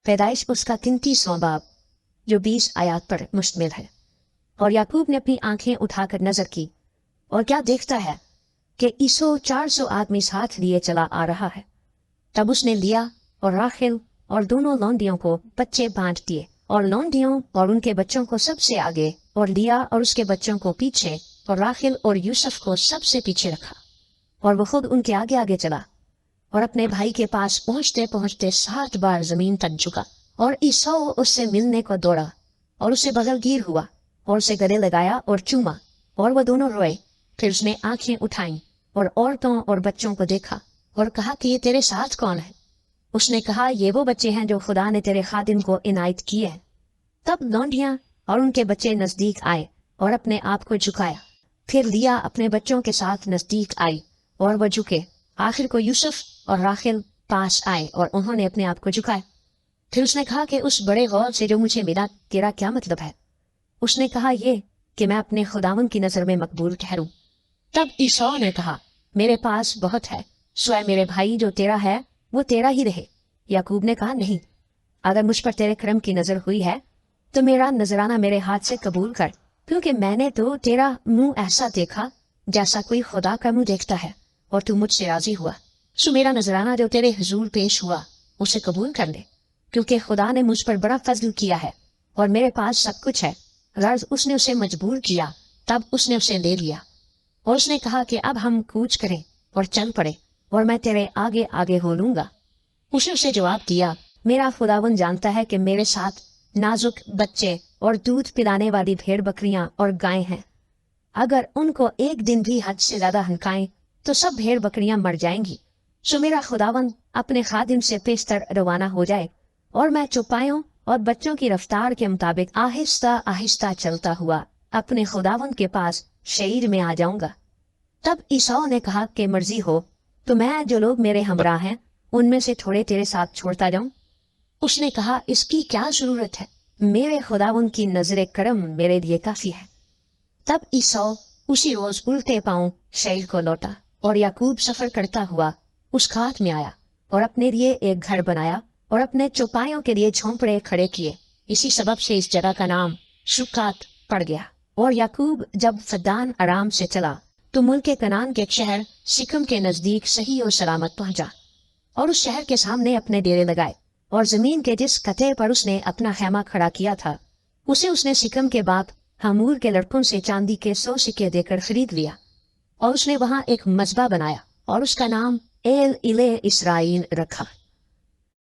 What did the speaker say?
पैदाइश उसका 33वां बाब जो 20 आयत पर मुश्तमिल है। और याकूब ने अपनी आंखें उठाकर नजर की और क्या देखता है कि ईसो 400 आदमी साथ लिए चला आ रहा है। तब उसने लिया और राखेल और दोनों लौंडियों को बच्चे बांट दिए और लौंडियों और उनके बच्चों को सबसे आगे और लिया और उसके बच्चों को पीछे और राखेल और यूसुफ को सबसे पीछे रखा और वो खुद उनके आगे आगे चला और अपने भाई के पास पहुंचते पहुंचते 7 बार जमीन तक झुका और ईसो उससे मिलने को दौड़ा और उससे बगलगीर हुआ और उसे गले लगाया और चूमा और वो दोनों रोए। फिर उसने आंखें उठाई और औरतों और बच्चों को देखा और कहा कि ये तेरे साथ कौन है। उसने कहा ये वो बच्चे हैं जो खुदा ने तेरे खादिम को इनायत किए हैं। तब लौंडियां और उनके बच्चे नजदीक आए और अपने आप को झुकाया। फिर लिया अपने बच्चों के साथ नजदीक आई और वह झुके। आखिर को यूसुफ और राखेल पास आए और उन्होंने अपने आप को झुकाया। फिर उसने कहा कि उस बड़े गौर से जो मुझे मिला तेरा क्या मतलब है। उसने कहा ये कि मैं अपने खुदावन की नजर में मकबूल ठहरूं। तब ईसौ ने कहा मेरे पास बहुत है, स्वयं मेरे भाई जो तेरा है वो तेरा ही रहे। याकूब ने कहा नहीं, अगर मुझ पर तेरे करम की नजर हुई है तो मेरा नजराना मेरे हाथ से कबूल कर, क्योंकि मैंने तो तेरा मुंह ऐसा देखा जैसा कोई खुदा का मुंह देखता है और तू मुझसे राजी हुआ। सो मेरा नजराना जो तेरे हुजूर पेश हुआ उसे कबूल कर ले, क्योंकि खुदा ने मुझ पर बड़ा फजल किया है और मेरे पास सब कुछ है। गर्ज उसने उसे मजबूर किया, तब उसने उसे ले लिया और उसने कहा कि अब हम कूच करें और चल पड़े और मैं तेरे आगे आगे हो लूंगा। उसने उसे जवाब दिया मेरा खुदावन जानता है कि मेरे साथ नाजुक बच्चे और दूध पिलाने वाली भेड़ बकरियां और गायें हैं। अगर उनको एक दिन भी हद से ज्यादा हनकाएं तो सब भेड़ बकरियां मर जाएंगी। सो मेरा खुदावन अपने खादिम से पेशतर रवाना हो जाए और मैं चौपायों और बच्चों की रफ्तार के मुताबिक आहिस्ता आहिस्ता चलता हुआ अपने खुदावन के पास शहीर में आ जाऊंगा। तब ईसौ ने कहा कि मर्जी हो तो मैं जो लोग मेरे हमरा हैं उनमें से थोड़े तेरे साथ छोड़ता जाऊं। उसने कहा इसकी क्या जरूरत है, मेरे खुदावन की नजर करम मेरे लिए काफी है। तब ईसौ उसी रोज उल्टे पांव शहीर को लौटा और याकूब सफर करता हुआ उस खात में आया और अपने लिए एक घर बनाया और अपने चौपायों के लिए झोंपड़े खड़े किए। इसी सबब से इस जगह का नाम शुकात पड़ गया। और याकूब जब फद्दान आराम से चला तो मुल्क कनान के एक शहर सिकम के नजदीक सही और सलामत पहुंचा और उस शहर के सामने अपने डेरे लगाए और जमीन के जिस कते पर उसने अपना खैमा खड़ा किया था उसे उसने सिकम के बाप हमूर के लड़कों से चांदी के 100 सिक्के देकर खरीद लिया और उसने वहां एक मजबा बनाया और उसका नाम एल इले इसराइल रखा।